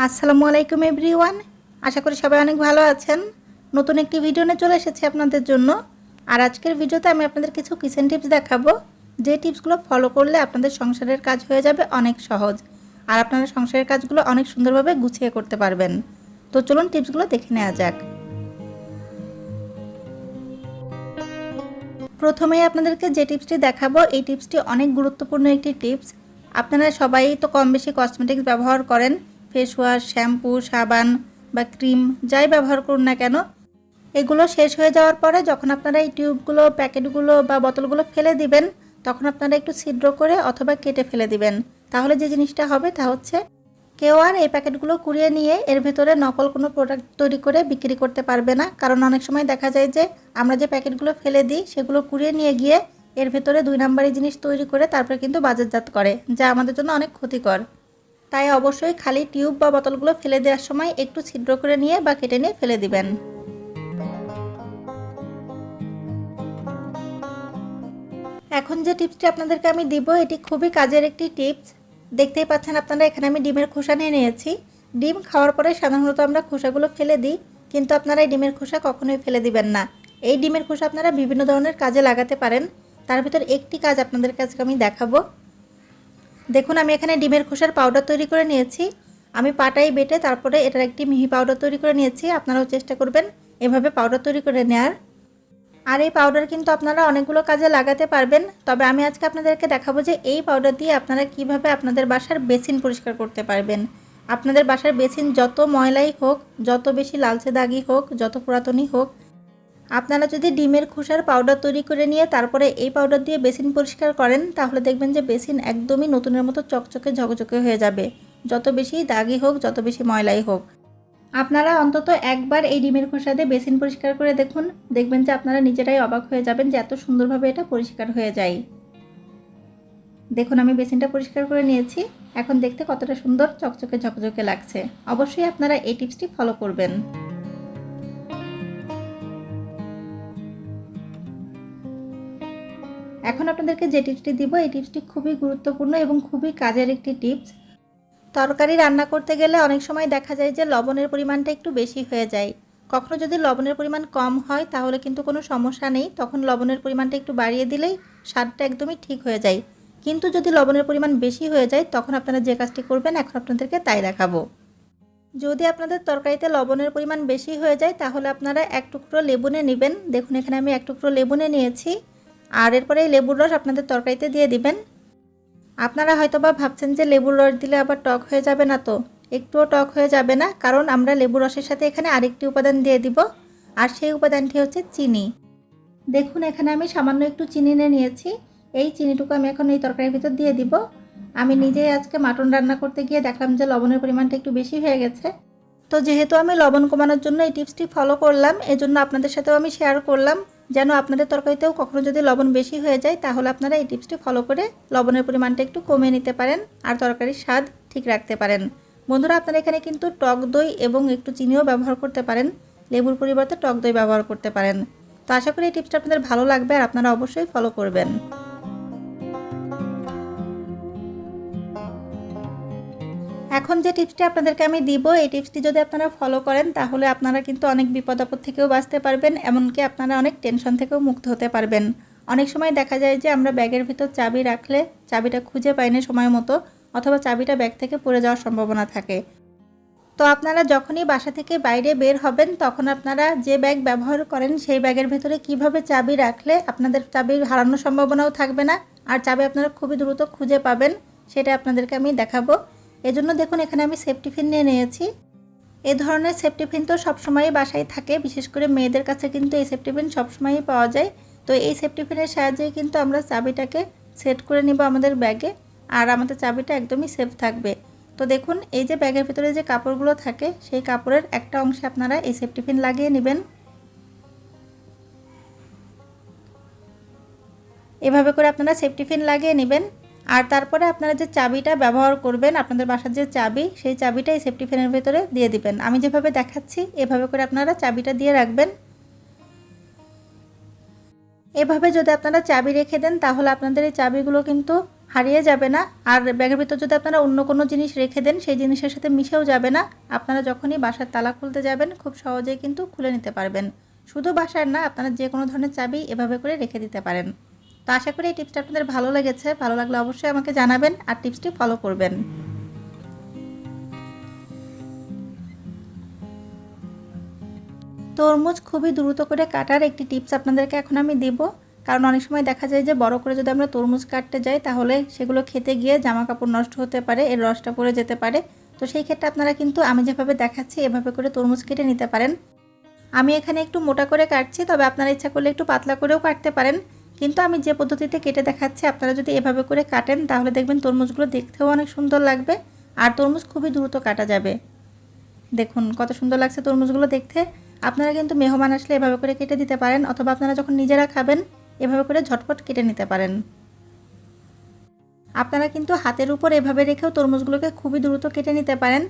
আসসালামু আলাইকুম এভরিওয়ান। আশা করি সবাই অনেক ভালো আছেন। নতুন একটি ভিডিও নিয়ে চলে এসেছি আপনাদের জন্য। আর আজকের ভিডিওতে আমি আপনাদের কিছু কিচেন টিপস দেখাবো, যে টিপসগুলো ফলো করলে আপনাদের সংসারের কাজ হয়ে যাবে অনেক সহজ, আর আপনারা সংসারের কাজগুলো অনেক সুন্দরভাবে গুছিয়ে করতে পারবেন। তো চলুন টিপসগুলো দেখে নেওয়া যাক। প্রথমেই আপনাদেরকে যে টিপসটি দেখাবো, এই টিপসটি অনেক গুরুত্বপূর্ণ একটি টিপস। আপনারা সবাই তো কম বেশি কসমেটিক্স ব্যবহার করেন, ফেস ওয়াশ, শ্যাম্পু, সাবান বা ক্রিম যাই ব্যবহার করুন না কেন, এগুলো শেষ হয়ে যাওয়ার পরে যখন আপনারা এই টিউবগুলো, প্যাকেটগুলো বা বোতলগুলো ফেলে দিবেন, তখন আপনারা একটু ছিদ্র করে অথবা কেটে ফেলে দিবেন। তাহলে যে জিনিসটা হবে তা হচ্ছে, কেউ আর এই প্যাকেটগুলো কুড়িয়ে নিয়ে এর ভেতরে নকল কোনো প্রোডাক্ট তৈরি করে বিক্রি করতে পারবে না। কারণ অনেক সময় দেখা যায় যে আমরা যে প্যাকেটগুলো ফেলে দিই সেগুলো কুড়িয়ে নিয়ে গিয়ে এর ভেতরে 2 নাম্বারি জিনিস তৈরি করে তারপরে কিন্তু বাজারজাত করে, যা আমাদের জন্য অনেক ক্ষতিকর। তাই অবশ্যই খালি টিউব বা বোতলগুলো ফেলে দেওয়ার সময় একটু ছিদ্র করে নিয়ে বা কেটে নিয়ে ফেলে দিবেন। এখন যে টিপসটি আপনাদেরকে আমি দিব, এটি খুবই কাজের একটি টিপস। দেখতেই পাচ্ছেন আপনারা, এখানে আমি ডিমের খোসা নিয়ে নিয়েছি। ডিম খাওয়ার পরে সাধারণত আমরা খোসাগুলো ফেলে দিই, কিন্তু আপনারা এই ডিমের খোসা কখনোই ফেলে দিবেন না। এই ডিমের খোসা আপনারা বিভিন্ন ধরনের কাজে লাগাতে পারেন। তার ভিতর একটি কাজ আপনাদের কাছে আমি দেখাবো। দেখুন, আমি এখানে ডিমের খোসার পাউডার তৈরি করে নিয়েছি। আমি পাটাই বেটে তারপরে এটার একটি মিহি পাউডার তৈরি করে নিয়েছি। আপনারাও চেষ্টা করবেন এভাবে পাউডার তৈরি করে নেওয়ার। আর এই পাউডার কিন্তু আপনারা অনেকগুলো কাজে লাগাতে পারবেন। তবে আমি আজকে আপনাদেরকে দেখাবো যে এই পাউডার দিয়ে আপনারা কিভাবে আপনাদের বাসার বেসিন পরিষ্কার করতে পারবেন। আপনাদের বাসার বেসিন যত ময়লাই হোক, যত বেশি লালচে দাগি হোক, যত পুরাতনই হোক, আপনারা যদি ডিমের খোসার পাউডার তৈরি করে নিয়ে তারপরে এই পাউডার দিয়ে বেসিন পরিষ্কার করেন, তাহলে দেখবেন যে বেসিন একদমই নতুনের মতো চকচকে ঝকঝকে হয়ে যাবে, যত বেশি দাগি হোক, যত বেশি ময়লাই হোক। আপনারা অন্তত একবার এই ডিমের খোসা দিয়ে বেসিন পরিষ্কার করে দেখুন, দেখবেন যে আপনারা নিজেরাই অবাক হয়ে যাবেন যে এত সুন্দরভাবে এটা পরিষ্কার হয়ে যায়। দেখুন, আমি বেসিনটা পরিষ্কার করে নিয়েছি। এখন দেখতে কতটা সুন্দর চকচকে ঝকঝকে লাগছে। অবশ্যই আপনারা এই টিপসটি ফলো করবেন। এখন আপনাদেরকে যে টিপসটি দিব, এই টিপসটি খুবই গুরুত্বপূর্ণ এবং খুবই কাজের একটি টিপস। তরকারি রান্না করতে গেলে অনেক সময় দেখা যায় যে লবণের পরিমাণটা একটু বেশি হয়ে যায়। কখনো যদি লবণের পরিমাণ কম হয় তাহলে কিন্তু কোনো সমস্যা নেই, তখন লবণের পরিমাণটা একটু বাড়িয়ে দিলেই স্বাদটা একদমই ঠিক হয়ে যায়। কিন্তু যদি লবণের পরিমাণ বেশি হয়ে যায়, তখন আপনারা যে কাজটি করবেন এখন আপনাদেরকে তাই দেখাবো। যদি আপনাদের তরকারিতে লবণের পরিমাণ বেশি হয়ে যায়, তাহলে আপনারা 1 টুকরো লেবু নিয়ে নেবেন। দেখুন, এখানে আমি 1 টুকরো লেবু নিয়ে নিয়েছি। আর এরপরে এই লেবুর রস আপনাদের তরকারিতে দিয়ে দিবেন। আপনারা হয়তোবা ভাবছেন যে লেবুর রস দিলে আবার টক হয়ে যাবে না, তো একটুও টক হয়ে যাবে না, কারণ আমরা লেবুর রসের সাথে এখানে আরেকটি উপাদান দিয়ে দিব, আর সেই উপাদানটি হচ্ছে চিনি। দেখুন, এখানে আমি সামান্য একটু চিনি নিয়ে নিয়েছি। এই চিনিটুকু আমি এখন এই তরকারির ভিতর দিয়ে দিব। আমি নিজেই আজকে মাটন রান্না করতে গিয়ে দেখলাম যে লবণের পরিমাণটা একটু বেশি হয়ে গেছে। তো যেহেতু আমি লবণ কমানোর জন্য এই টিপসটি ফলো করলাম, এজন্য আপনাদের সাথেও আমি শেয়ার করলাম, যেন আপনাদের তরকারিতেও কখনো যদি লবণ বেশি হয়ে যায়, তাহলে আপনারা এই টিপসটি ফলো করে লবণের পরিমাণটা একটু কমিয়ে নিতে পারেন আর তরকারির স্বাদ ঠিক রাখতে পারেন। বন্ধুরা, আপনারা এখানে কিন্তু টক দই এবং একটু চিনিও ব্যবহার করতে পারেন। লেবুর পরিবর্তে টক দই ব্যবহার করতে পারেন। তো আশা করি এই টিপসটা আপনাদের ভালো লাগবে আর আপনারা অবশ্যই ফলো করবেন। এখন যে টিপসটি আপনাদেরকে আমি দিব, এই টিপসটি যদি আপনারা ফলো করেন, তাহলে আপনারা কিন্তু অনেক বিপদ আপদ থেকেও বাঁচতে পারবেন, এমনকি আপনারা অনেক টেনশন থেকেও মুক্ত হতে পারবেন। অনেক সময় দেখা যায় যে আমরা ব্যাগের ভিতর চাবি রাখলে চাবিটা খুঁজে পাই না সময় মতো, অথবা চাবিটা ব্যাগ থেকে পড়ে যাওয়ার সম্ভাবনা থাকে। তো আপনারা যখনই বাসা থেকে বাইরে বের হবেন, তখন আপনারা যে ব্যাগ ব্যবহার করেন সেই ব্যাগের ভেতরে কিভাবে চাবি রাখলে আপনাদের চাবি হারানোর সম্ভাবনাও থাকবে না, আর চাবি আপনারা খুবই দ্রুত খুঁজে পাবেন, সেটা আপনাদেরকে আমি দেখাবো। এজন্য দেখুন, এখানে আমি সেফটি পিন নিয়ে নিয়েছি। এই ধরনের সেফটি পিন তো সবসময়ই বাসায় থাকে, বিশেষ করে মেয়েদের কাছে কিন্তু এই সেফটি পিন সবসময়ই পাওয়া যায়। তো এই সেফটি পিনের সাহায্যেই কিন্তু আমরা চাবিটাকে সেট করে নিব আমাদের ব্যাগে, আর আমাদের চাবিটা একদমই সেফ থাকবে। তো দেখুন, এই যে ব্যাগের ভিতরে যে কাপড়গুলো থাকে, সেই কাপড়ের একটা অংশে আপনারা এই সেফটি পিন লাগিয়ে নেবেন। এভাবে করে আপনারা সেফটি পিন লাগিয়ে নেবেন। আর তারপরে আপনারা যে চাবিটা ব্যবহার করবেন, আপনাদের বাসার যে চাবি, সেই চাবিটা এই সেফটি পিনের ভেতরে দিয়ে দিবেন। আমি যেভাবে দেখাচ্ছি এভাবে করে আপনারা চাবিটা দিয়ে রাখবেন। এভাবে যদি আপনারা চাবি রেখে দেন, তাহলে আপনাদের এই চাবিগুলো কিন্তু হারিয়ে যাবে না। আর ব্যাগের ভিতর যদি আপনারা অন্য কোনো জিনিস রেখে দেন সেই জিনিসের সাথে মিশেও যাবে না। আপনারা যখনই বাসার তালা খুলতে যাবেন খুব সহজেই কিন্তু খুলে নিতে পারবেন। শুধু বাসার না, আপনারা যে কোনো ধরনের চাবি এভাবে করে রেখে দিতে পারেন। তো আশা করি এই টিপসটা আপনাদের ভালো লেগেছে। ভালো লাগলে অবশ্যই আমাকে জানাবেন আর টিপসটি ফলো করবেন। তরমুজ খুবই দ্রুত করে কাটার একটি টিপস আপনাদেরকে এখন আমি দিব। কারণ অনেক সময় দেখা যায় যে বড় করে যদি আমরা তরমুজ কাটতে যাই তাহলে সেগুলো খেতে গিয়ে জামা কাপড় নষ্ট হতে পারে, এর রসটা পড়ে যেতে পারে। তো সেই ক্ষেত্রে আপনারা কিন্তু আমি যেভাবে দেখাচ্ছি এভাবে করে তরমুজ কেটে নিতে পারেন। আমি এখানে একটু মোটা করে কাটছি, তবে আপনারা ইচ্ছা করলে একটু পাতলা করেও কাটতে পারেন। কিন্তু আমি যে পদ্ধতিতে কেটে দেখাচ্ছি আপনারা যদি এভাবে করে কাটেন তাহলে দেখবেন তরমুজগুলো দেখতেও অনেক সুন্দর লাগবে আর তরমুজ খুবই দ্রুত কাটা যাবে। দেখুন কত সুন্দর লাগছে তরমুজগুলো দেখতে। আপনারা কিন্তু মেহমান আসলে এভাবে করে কেটে দিতে পারেন, অথবা আপনারা যখন নিজেরা খাবেন এভাবে করে ঝটপট কেটে নিতে পারেন। আপনারা কিন্তু হাতের উপর এভাবে রেখেও তরমুজগুলোকে খুবই দ্রুত কেটে নিতে পারেন।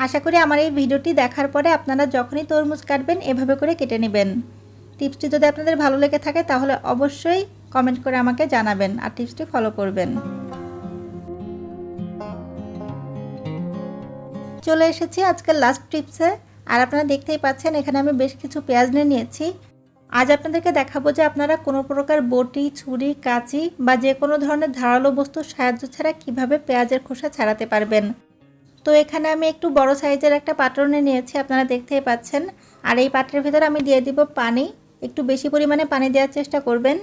আশা করি আমার এই ভিডিওটি দেখার পরে আপনারা যখনই তরমুজ কাটবেন এভাবে করে কেটে নেবেন। টিপসটি যদি আপনাদের ভালো লেগে থাকে তাহলে অবশ্যই কমেন্ট করে আমাকে জানাবেন আর টিপসটি ফলো করবেন। চলে এসেছি আজকের লাস্ট টিপসে। আর আপনারা দেখতেই পাচ্ছেন এখানে আমি বেশ কিছু পেঁয়াজ নিয়ে নিয়েছি। আজ আপনাদেরকে দেখাবো যে আপনারা কোনো প্রকার বটি, ছুরি, কাঁচি বা যে কোনো ধরনের ধারালো বস্তুর সাহায্য ছাড়া কিভাবে পেঁয়াজের খোসা ছাড়াতে পারবেন। তো এখানে আমি একটু বড় সাইজের একটা পাত্রে নিয়েছি, আপনারা দেখতেই পাচ্ছেন। আর এই পাত্রের ভিতরে আমি দিয়ে দিব পানি। একটু বেশি পরিমাণে পানি দেওয়ার চেষ্টা করবেন।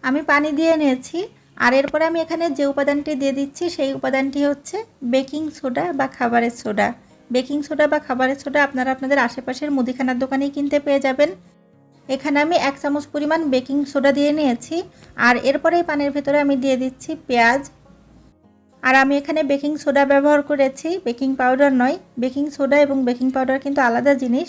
আমি পানি দিয়ে নিয়েছি। আর এরপরে আমি এখানে যে উপাদানটি দিয়ে দিচ্ছি সেই উপাদানটি হচ্ছে বেকিং সোডা বা খাবারের সোডা। বেকিং সোডা বা খাবারের সোডা আপনারা আপনাদের আশেপাশের মুদিখানার দোকানেই কিনতে পেয়ে যাবেন। এখানে আমি 1 চামচ পরিমাণ বেকিং সোডা দিয়ে নিয়েছি। আর এরপরে এই পানির ভেতরে আমি দিয়ে দিচ্ছি পেঁয়াজ। আর আমি এখানে বেকিং সোডা ব্যবহার করেছি, বেকিং পাউডার নয়। বেকিং সোডা এবং বেকিং পাউডার কিন্তু আলাদা জিনিস।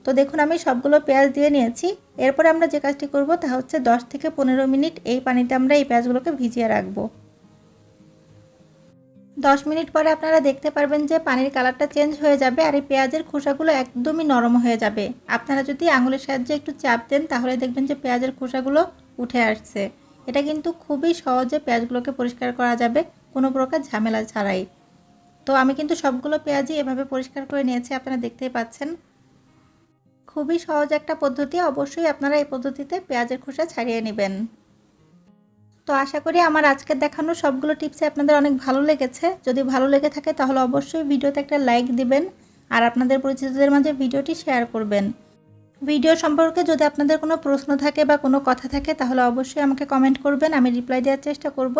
তো দেখুন আমি সবগুলো পেঁয়াজ দিয়ে নিয়েছি। এরপরে আমরা যে কাজটি করব তা হচ্ছে 10 থেকে 15 মিনিট এই পানিতে আমরা এই পেঁয়াজগুলোকে ভিজিয়ে রাখবো। 10 মিনিট পরে আপনারা দেখতে পারবেন যে পানির কালারটা চেঞ্জ হয়ে যাবে আর এই পেঁয়াজের খোসাগুলো একদমই নরম হয়ে যাবে। আপনারা যদি আঙুলের সাহায্যে একটু চাপ দেন তাহলে দেখবেন যে পেঁয়াজের খোসাগুলো উঠে আসছে। এটা কিন্তু খুবই সহজে পেঁয়াজগুলোকে পরিষ্কার করা যাবে কোনো প্রকার ঝামেলা ছাড়াই। তো আমি কিন্তু সবগুলো পেঁয়াজই এভাবে পরিষ্কার করে নিয়েছি, আপনারা দেখতেই পাচ্ছেন। খুবই সহজ একটা পদ্ধতি, অবশ্যই আপনারা এই পদ্ধতিতে পেঁয়াজের খোসা ছাড়িয়ে নেবেন। তো আশা করি আমার আজকের দেখানো সবগুলো টিপসে আপনাদের অনেক ভালো লেগেছে। যদি ভালো লেগে থাকে তাহলে অবশ্যই ভিডিওতে একটা লাইক দিবেন আর আপনাদের পরিচিতদের মাঝে ভিডিওটি শেয়ার করবেন। ভিডিও সম্পর্কে যদি আপনাদের কোনো প্রশ্ন থাকে বা কোনো কথা থাকে তাহলে অবশ্যই আমাকে কমেন্ট করবেন, আমি রিপ্লাই দেওয়ার চেষ্টা করব।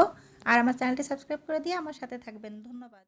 আর আমার চ্যানেলটি সাবস্ক্রাইব করে দিয়ে আমার সাথে থাকবেন। ধন্যবাদ।